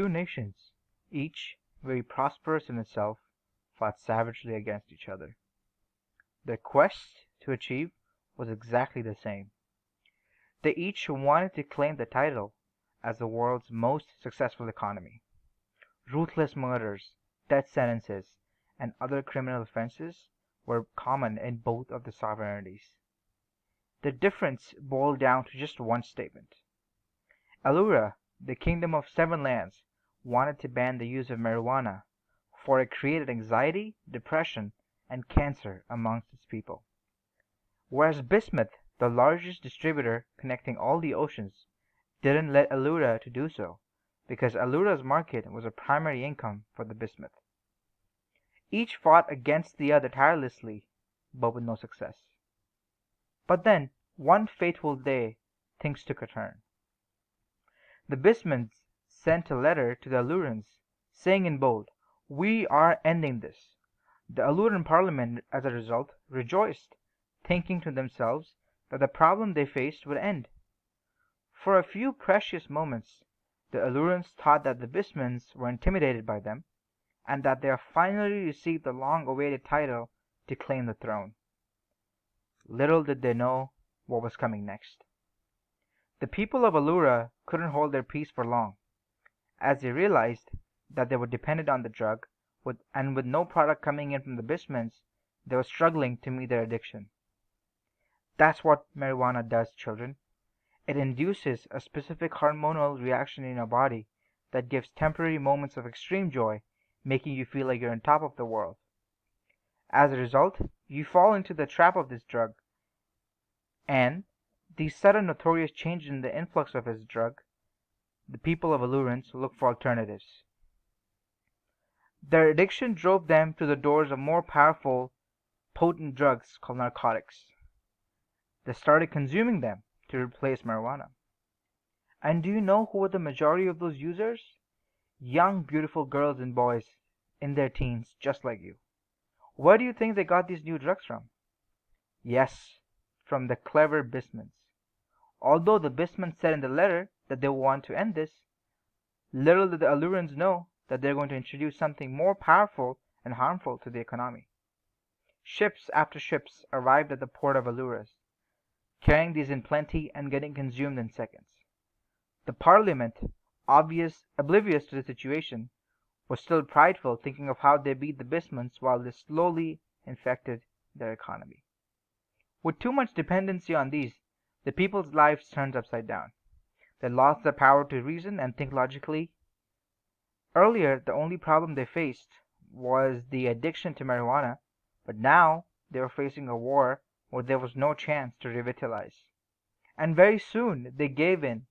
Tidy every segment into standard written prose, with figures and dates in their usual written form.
Two nations, each very prosperous in itself, fought savagely against each other. Their quest to achieve was exactly the same. They each wanted to claim the title as the world's most successful economy. Ruthless murders, death sentences, and other criminal offenses were common in both of the sovereignties. The difference boiled down to just one statement. Allura, the Kingdom of Seven Lands, wanted to ban the use of marijuana, for it created anxiety, depression, and cancer amongst its people. Whereas Bismuth, the largest distributor connecting all the oceans, didn't let Allura to do so, because Allura's market was a primary income for the bismuth. Each fought against the other tirelessly, but with no success. But then, one fateful day, things took a turn. The Bismuths sent a letter to the Allurans, saying in bold, "We are ending this." The Alluran Parliament, as a result, rejoiced, thinking to themselves that the problem they faced would end. For a few precious moments the Allurans thought that the Bismuths were intimidated by them, and that they had finally received the long-awaited title to claim the throne. Little did they know what was coming next. The people of Allura couldn't hold their peace for long, as they realized that they were dependent on the drug, and with no product coming in from the Bismuths, they were struggling to meet their addiction. That's what marijuana does, children. It induces a specific hormonal reaction in your body that gives temporary moments of extreme joy, making you feel like you're on top of the world. As a result, you fall into the trap of this drug, and these sudden notorious changes in the influx of his drug, the people of Allurans look for alternatives. Their addiction drove them to the doors of more powerful, potent drugs called narcotics. They started consuming them to replace marijuana. And do you know who were the majority of those users? Young, beautiful girls and boys in their teens, just like you. Where do you think they got these new drugs from? Yes, from the clever Bismuths. Although the Bismuths said in the letter that they want to end this, little did the Allurans know that they're going to introduce something more powerful and harmful to the economy. Ships after ships arrived at the port of Alluras, carrying these in plenty and getting consumed in seconds. The Parliament, oblivious to the situation, was still prideful, thinking of how they beat the Bismuths while they slowly infected their economy. With too much dependency on these, the people's lives turned upside down. They lost the power to reason and think logically. Earlier, the only problem they faced was the addiction to marijuana, but now they were facing a war where there was no chance to revitalize. And very soon they gave in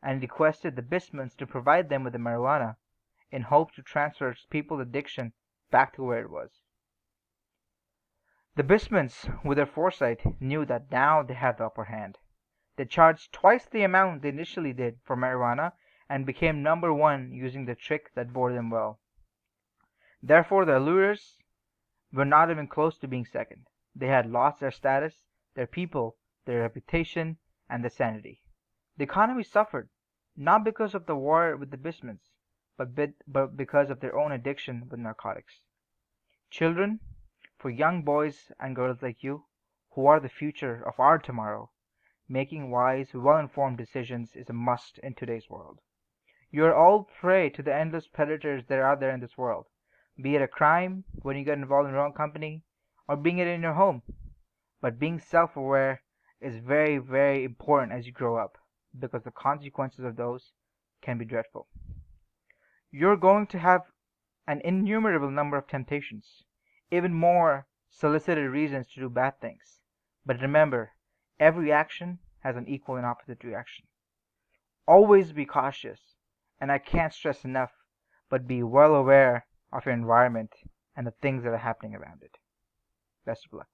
and requested the Bismuths to provide them with the marijuana in hopes to transfer people's addiction back to where it was. The Bismuths, with their foresight, knew that now they had the upper hand. They charged twice the amount they initially did for marijuana and became number one using the trick that bore them well. Therefore, the Allurers were not even close to being second. They had lost their status, their people, their reputation, and their sanity. The economy suffered, not because of the war with the Bismuths, but because of their own addiction with narcotics. Children, for young boys and girls like you, who are the future of our tomorrow, making wise, well-informed decisions is a must in today's world. You are all prey to the endless predators that are out there in this world, be it a crime when you get involved in the wrong company, or being it in your home. But being self-aware is very, very important as you grow up, because the consequences of those can be dreadful. You're going to have an innumerable number of temptations, even more solicited reasons to do bad things. But remember, every action has an equal and opposite reaction. Always be cautious, and I can't stress enough, but be well aware of your environment and the things that are happening around it. Best of luck.